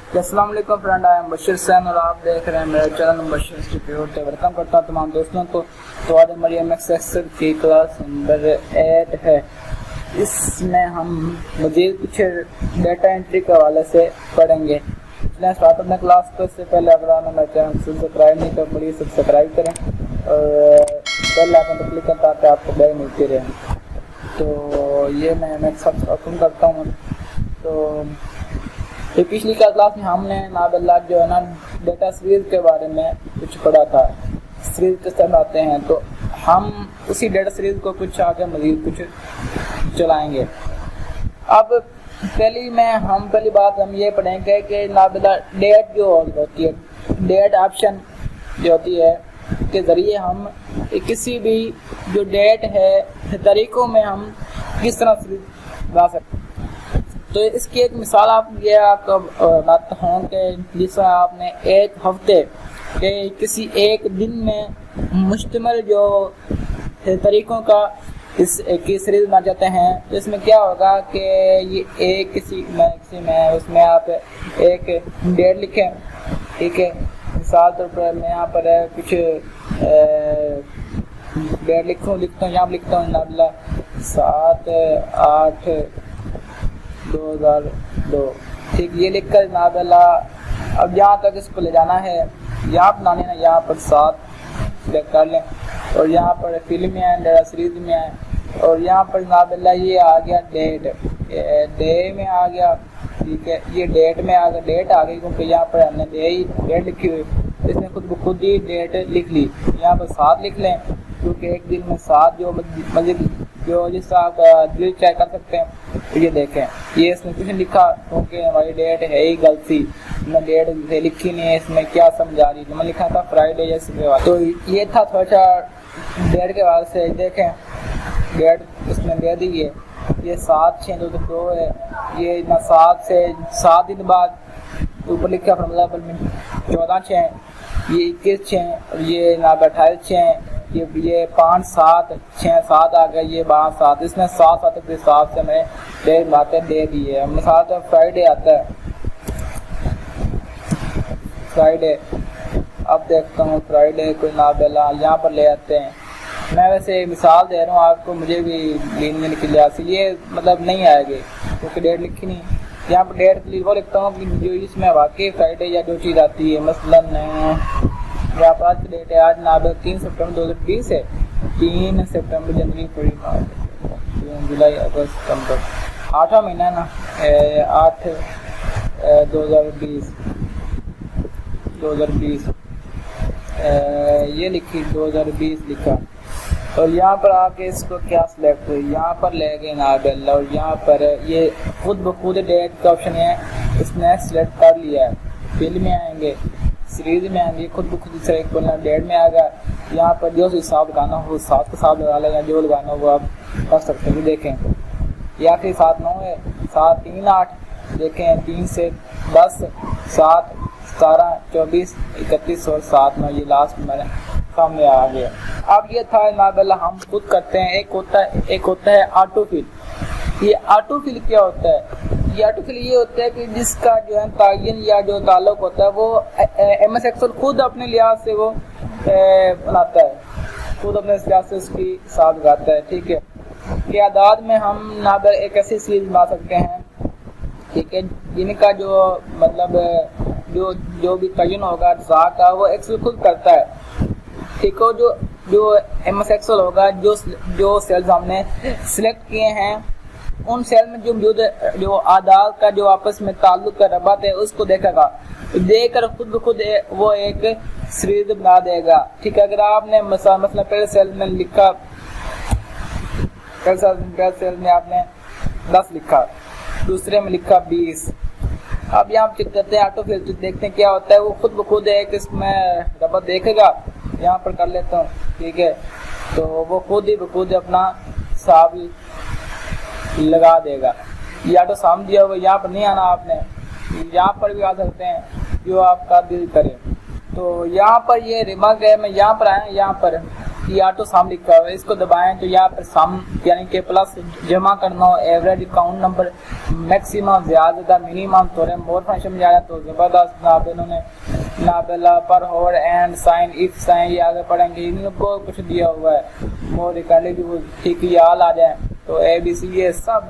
अस्सलाम वालेकुम friend, I am Bashir Sain और आप देख रहे हैं मेरा चैनल बशीर इंस्टीट्यूट। तो वेलकम करता हूँ तमाम दोस्तों को। तो आज हमारी एमएस एक्सेल की क्लास नंबर 8 है। इसमें हम मज़ीद कुछ डेटा एंट्री के हवाले से पढ़ेंगे। इसलिए स्टार्ट अपने क्लास को इससे पहले अगर आपने मेरा चैनल सब्सक्राइब नहीं तो प्लीज़ सब्सक्राइब करें और बेल आइकन पर क्लिक करें ताकि आपको बेल मिलती रहे। तो ये मैं सब ओपन करता हूँ। तो पिछली क्लास में हमने नाबल्ला जो है ना डेटा सीरीज के बारे में कुछ पढ़ा था। सीरीज किस तरह आते हैं, तो हम उसी डेटा सीरीज को कुछ आगे मज़ीद कुछ चलाएंगे। अब पहली बात हम ये पढ़ेंगे कि नाबल्ला डेट जो होती है, डेट ऑप्शन जो होती है के ज़रिए हम किसी भी जो डेट है तरीक़ों में हम किस तरह सीरीज ला सकते हैं। तो इसकी एक मिसाल आप ये आपको बताता हूँ कि जिस आपने एक हफ्ते के किसी एक दिन में मुश्तमिल जो तरीक़ों का की सीरीज बना जाते हैं, तो इसमें क्या होगा कि ये एक किसी में उसमें आप एक डेट लिखें, ठीक है। मिसाल तौर पर मैं यहाँ पर कुछ डेट लिखता हूँ, यहाँ लिखता हूँ नाबला 7/8/2002, ठीक। ये लिख कर नाबला अब यहाँ तक इसको ले जाना है, यहाँ बनाने ना यहाँ पर 7 सेलेक्ट कर लें और यहाँ पर फिल्म में आए, डेटा सीरीज में आए और यहाँ पर नाबला ये आ गया डे में आ गया, ठीक है। ये डेट में आ गया, डेट आ गई क्योंकि यहाँ पर हमने डेट लिखी हुई, इसने खुद ही डेट लिख ली। यहाँ पर 7 लिख लें क्योंकि एक दिन में 7 जो जिस आप दिल चेक कर सकते हैं। तो ये देखें, ये इसमें कुछ नहीं लिखा क्योंकि हमारी डेट है ही गलती, मैं डेट लिखी नहीं है। इसमें क्या समझा रही, मैं लिखा था फ्राइडे जैसे। तो ये था थोड़ा सा डेट के बाद से। देखें डेट इसमें दे दी है, ये 7/6/2002 है। ये ना 7 से 7 दिन बाद ऊपर लिखा फॉर्मूला 14/6, ये 21/6, ये ना 28/6, ये 5/7/6/7 आ गया, ये 12/7। इसने 7/7 के हिसाब से हमें डेट बातें दे दी है। मिसाल तो फ्राइडे आता है, फ्राइडे। अब देखता हूँ फ्राइडे कोई नाबेला यहाँ पर ले आते हैं। मैं वैसे मिसाल दे रहा हूँ आपको, मुझे भी लेने के लिहाज से ये मतलब नहीं आएगी क्योंकि डेट लिखी नहीं। यहाँ पर डेट वो लिखता हूँ कि जो इसमें वाकई फ्राइडे या जो चीज़ आती है, मसलन यहाँ पर आज की डेट है, आज नाबे 3 सितंबर 2020 है। 3 सितंबर, जनवरी, फरवरी, मार्च, जून, जुलाई, अगस्त, सितंबर, 8वां महीना ना 8 2020 ये लिखी 2020 लिखा और यहाँ पर आके इसको क्या सिलेक्ट हुई, यहाँ पर ले गए नाबेला और यहाँ पर ये खुद ब खुद डेट का ऑप्शन है, इसने सिलेक्ट कर लिया है। फिल्म में आएंगे, सीरीज में आएंगे, खुद ब खुद सेलेक्ट करना, डेट में आ गया। यहाँ पर जो हिसाब लगाना हो 7 के साथ लगा लें या जो लगाना हो वो आप कर सकते हैं। देखें या फिर 7/9 है, 7/3/8, देखें 3 से 10, 7, 17, 24, 31 और 7/9, ये लास्ट में सामने आ गया। अब ये था नाबल्ला हम खुद करते हैं। एक होता है ऑटोफिल। ये ऑटोफिल क्या होता है? ये ऑटोफिल ये होता है कि जिसका जो है तायन या जो ताल्लुक होता है वो एमएस एक्सेल खुद अपने लिहाज से वो बनाता है, खुद अपने लिहाज से उसकी हिसाब लगाता है, ठीक है। कि आदाद में हम नाबल एक ऐसी सीरीज बना सकते हैं, ठीक है, जिनका जो मतलब जो भी तयन होगा जा का वो एक्सेल खुद करता है, ठीक है। जो एमएस एक्सेल होगा, जो सेल्स हमने सिलेक्ट किए हैं उन सेल में जो मौजूद जो आदाद का जो आपस में ताल्लुक का रबत है उसको देखेगा, देखकर खुद ब खुद वो एक सीरीज बना देगा, ठीक है। अगर आपने मसला पहले सेल में लिखा, पहले सेल में आपने 10 लिखा, दूसरे में लिखा 20। अब यहाँ चेक करते हैं ऑटोफिल, देखते हैं क्या होता है। वो खुद ब खुद एक इसमें रबत देखेगा, यहाँ पर कर लेता हूँ, ठीक है। तो वो खुद ही ब खुद अपना हिसाब लगा देगा। या तो सामने दिया हुआ, यहाँ पर नहीं आना आपने, यहाँ पर भी आ सकते हैं जो आपका दिल करे। तो यहाँ पर ये रिमार्क है, मैं यहाँ पर आया, यहाँ पर ये ऑटो सम लिखा हुआ है, इसको दबाएं तो यहाँ पर सम यानी कि प्लस जमा करना हो, एवरेज काउंट नंबर, मैक्सिमम ज्यादा, मिनिमम थोड़े मोर फंक्शन में जाए तो जबरदस्त। नाब इन्होंने नाबेला पर hover and sign if sign ये आगे पढ़ेंगे, इनको कुछ दिया हुआ है मोर रिकॉर्डिंग वो ठीक याद आ जाए। तो ए बी सी ये सब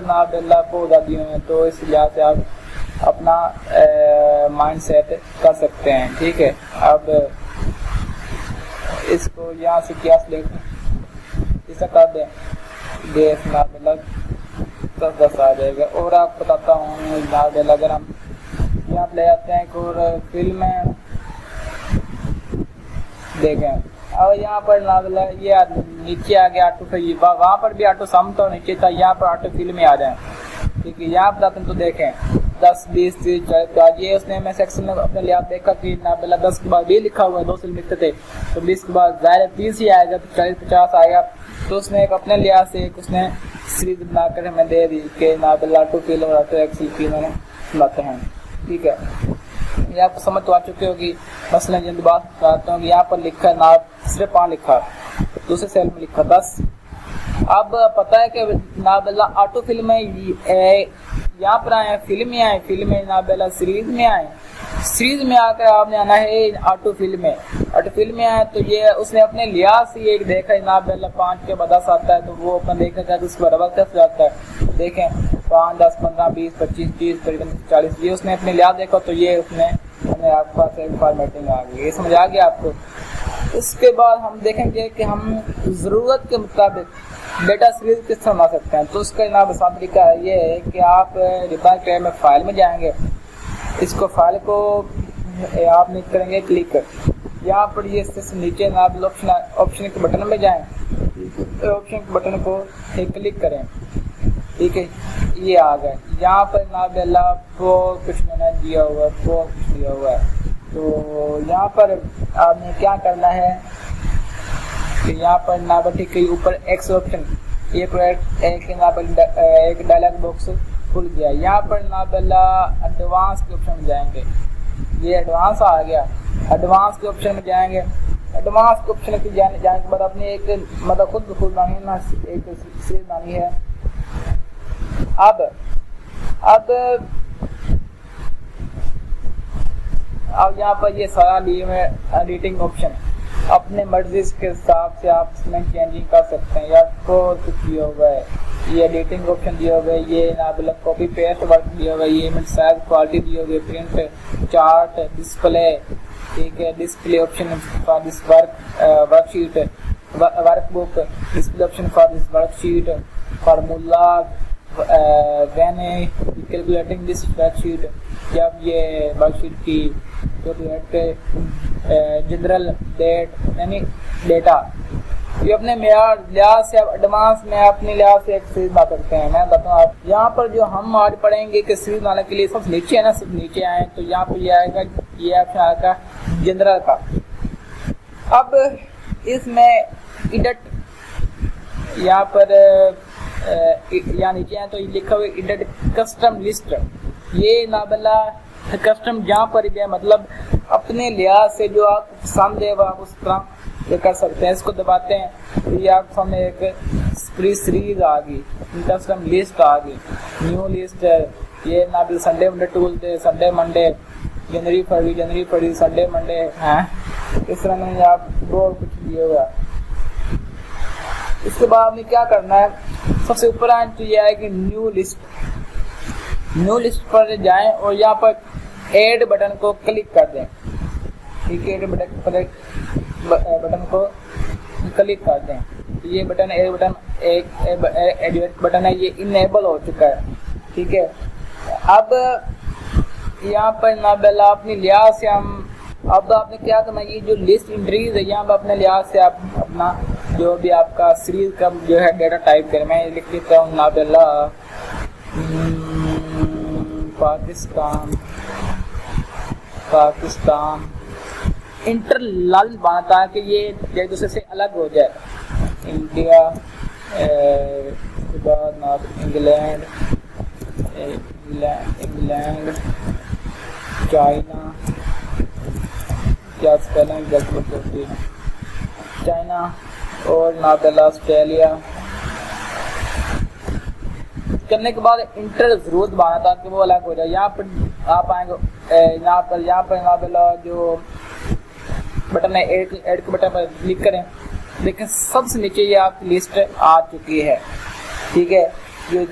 नाबेला को दिए हुए हैं, तो इस लिहाज से आप अपना माइंड सेट कर सकते हैं। ठीक है, अब इसको यहाँ से क्या इसे कर दें गैस नाबेला 10 आ जाएगा। और आपको बताता हूँ नाबेला अगर हम यहाँ ले जाते हैं और फिल्म में देखें, और यहाँ पर नाबेला ये नीचे आ गया ऑटो फिल, वहाँ पर भी ऑटो सम तो नीचे था, यहाँ पर ऑटो फिल में आ जाए। ठीक है, यहाँ पर आते हैं तो देखें 10 20 30 40, ये उसने मैं सेक्शन में अपने लिहाज देखा कि नाबेला 10 के बाद 20 लिखा हुआ है, 2 से लिखते थे, तो 20 के बाद ज़ाहिर 30 ही आएगा, तो 40 50 आएगा। तो उसने एक अपने लिहाज से एक उसने सीरीज बनाकर हमें दे दी कि नाबेला ऑटो फिल और ऑटो एक्सल की उन्होंने लाते हैं। ठीक है, ये आपको समझ तो आ चुकी होगी। मसलन जल्द बात बताता हूँ, यहाँ पर लिखा है नाब सिर्फ 5 लिखा, दूसरे सेल में लिखा 10। अब पता है कि नाबेला ऑटो फिल्म में यहाँ पर आए, फिल्म में आए, फिल्म में नाबेला सीरीज में आए, सीरीज में आकर आपने आना है ऑटो फिल्म में, ऑटो फिल्म में आए। तो ये उसने अपने लिहाज से एक देखा है नाबेला 5 के बाद 10 आता है, तो वो अपना देखना चाहता है उसके बराबर कैसे जाता है। देखें 5 10 15 20 25 30 40, ये उसने अपने लिहाज देखा, तो ये उसने हमें आपके पास एक फॉर्मेटिंग आ गई। ये समझ आ गया आपको। इसके बाद हम देखेंगे कि हम ज़रूरत के मुताबिक डेटा सीरीज किस तरह बना सकते हैं। तो उसका जनाब आसान तरीका ये है कि आप रिबन टैब में फाइल में जाएंगे, इसको फाइल को आप नहीं करेंगे क्लिक, यहाँ पर ये नीचे जनाब ऑप्शन के बटन में जाएं, ऑप्शन के बटन को क्लिक करें। ठीक है, ये आ गए, यहाँ पर नाबेला को कुछ मैंने दिया हुआ है, वो कुछ दिया हुआ है। तो यहाँ पर आपने क्या करना है कि यहाँ पर नाबेला ठीक है ऊपर एक्स ऑप्शन एक डायलॉग बॉक्स खुल गया। यहाँ पर नाबेला एडवांस के ऑप्शन में जाएंगे, ये एडवांस आ गया, एडवांस के ऑप्शन में जाएंगे। एडवांस के ऑप्शन में जाने के बाद अपने एक मतलब खुद मांगी ना एक सीरीज मांगी है। अब यहाँ पर ये सारा लिए में एडिटिंग ऑप्शन अपने मर्जी के हिसाब से आप इसमें चेंजिंग कर सकते हैं। या तो कुछ दिया हुआ है, ये एडिटिंग ऑप्शन दिया हुआ है, ये नाबेला कॉपी पेस्ट वर्क दिया हुआ है, ये इमेज साइज क्वालिटी दिया हुआ है, प्रिंट चार्ट डिस्प्ले। ठीक है, display option for this worksheet workbook, display option for this worksheet, formula when calculating this worksheet, जब ये वर्कशीट की जनरल डेट यानी डेटा, ये अपने लिहाज से आप एडवांस में अपने लिहाज से एक सीरीज बना सकते हैं। मैं बताऊँ आप यहाँ पर जो हम आज पढ़ेंगे कि सीरीज बनाने के लिए सबसे नीचे है ना, सब नीचे आए तो यहाँ पर ये आएगा, ये ऑप्शन आएगा जनरल का। अब इसमें एडिट यहाँ पर यहाँ नीचे आए तो ये लिखा हुआ एडिट कस्टम लिस्ट, ये नाबेला कस्टम जहाँ पर गया मतलब अपने लिहाज से जो आप पसंद है वो आप उस तरह कर सकते हैं। इसको दबाते हैं तो ये आपके सामने एक सीरीज आ गई, कस्टम लिस्ट आ गई, न्यू लिस्ट है। ये नाबेला संडे मंडे टूल थे, संडे मंडे, जनवरी फरवरी संडे मंडे हैं, इस तरह मैंने आप बहुत कुछ दिया हुआ। इसके बाद हमें क्या करना है, सबसे ऊपर आए तो ये आएगी न्यू लिस्ट, न्यू लिस्ट पर जाएं और यहाँ पर ऐड बटन को क्लिक कर दें। ठीक है, बटन को क्लिक कर दें, ये बटन ऐड बटन एक बटन है, ये इनेबल हो चुका है। ठीक है, अब यहाँ पर नाबेला अपनी लिहाज से हम अब आपने क्या करना, ये जो लिस्ट एंट्रीज है यहाँ पर अपने लिहाज से आप अपना जो भी आपका सीरीज का जो है डेटा टाइप करें। मैं लिख देता हूँ नाबेला पाकिस्तान इंटरलाल बना, ताकि ये एक दूसरे से अलग हो जाए। इंडिया उसके बाद इंग्लैंड चाइना, क्या स्पेलिंग गलत होती है, चाइना और नाबेला ऑस्ट्रेलिया। करने के बाद इंटर जरूर दबाना ताकि वो अलग हो जाए। यहाँ पर आप आएंगे, यहाँ पर नाबेला जो बटन है ऐड के बटन पर क्लिक करें। लेकिन सबसे नीचे ये आपकी लिस्ट आ चुकी है, ठीक है। ये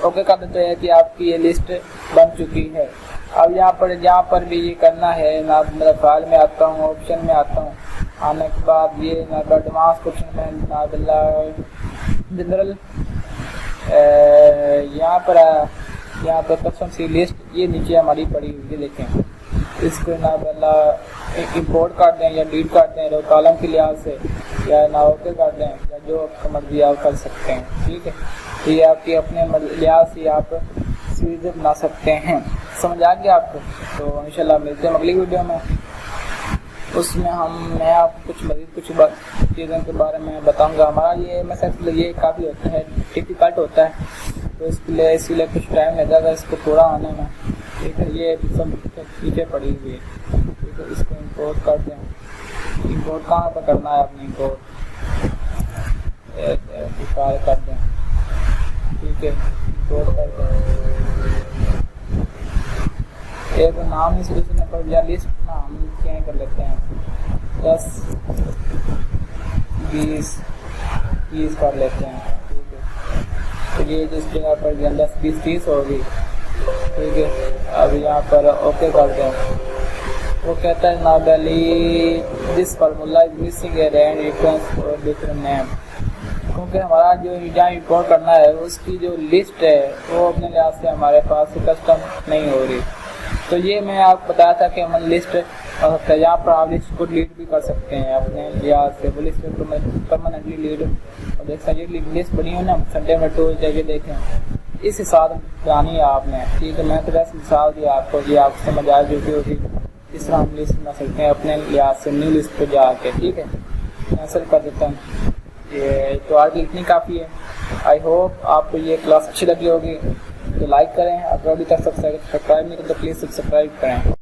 ओके कर देते हैं कि आपकी ये लिस्ट बन चुकी है। अब यहाँ पर भी ये करना है ना। मेरा फाइल में आता हूँ, ऑप्शन में आता हूँ, आने के बाद ये एडवांस ऑप्शन में नाबेला जनरल, यहाँ पर कस्टम सी लिस्ट ये नीचे हमारी पड़ी हुई है, देखें। इसको नाबेला इंपोर्ट कर दें या डिलीट कर दें कॉलम के लिहाज से, या ना ओके कर दें, या जो आपका मर्जी आप कर सकते हैं, ठीक है। तो ये आपकी अपने लिहाज से आप सीरीज बना सकते हैं। समझ आ गया आपको? तो इंशाल्लाह मिलते हैं अगली वीडियो में। उसमें मैं आपको कुछ चीज़ों के बारे में बताऊंगा। हमारा ये मैसेज ये काफ़ी होता है, डिफ़िकल्ट होता है, तो इसलिए कुछ टाइम लगेगा इसको पूरा आने में, ठीक है। ये सब चीज़ें पड़ी हुई है, ठीक है। इसको इंपोर्ट कर दें। इंपोर्ट कहाँ पर करना है आपने? इंपोर्ट कर दें, ठीक है। इंपोर्ट कर दें। एक नाम इसमें पर या लिस्ट नाम क्या कर लेते हैं, 10 20 कर लेते हैं, ठीक है। तो ये जिस जगह पर 10 20 30 होगी, ठीक है। अब यहाँ पर ओके कर दें। वो कहता है नाबेली this formula is missing a rand reference और डिफरेंट नेम, क्योंकि हमारा जो जहाँ इंपोर्ट करना है उसकी जो लिस्ट है वो अपने लिहाज से हमारे पास कस्टम नहीं हो रही। तो ये मैं आपको बताया था कि हम लिस्ट यहाँ पर आप लिस्ट को डिलीट भी कर सकते हैं अपने लिहाज से। वो लिस्ट परमानेंटली डिलीट, और देख सकते ये लिस्ट बनी हो ना, संडे में टूल जगह देखें, इस हिसाब बनानी है आपने, ठीक है। मैं तो वैसे मिसाल दिया आपको, ये आपको समझ आ चुकी होगी। इस तरह हम लिस्ट बना सकते हैं अपने लिहाज से न्यू लिस्ट पर जाके, ठीक है। कैंसिल कर देता हूँ। ये तो आज इतनी काफ़ी है। आई होप आपको ये क्लास अच्छी लगी होगी, तो लाइक करें। अगर अभी तक सब्सक्राइब नहीं करें तो प्लीज़ सब्सक्राइब करें।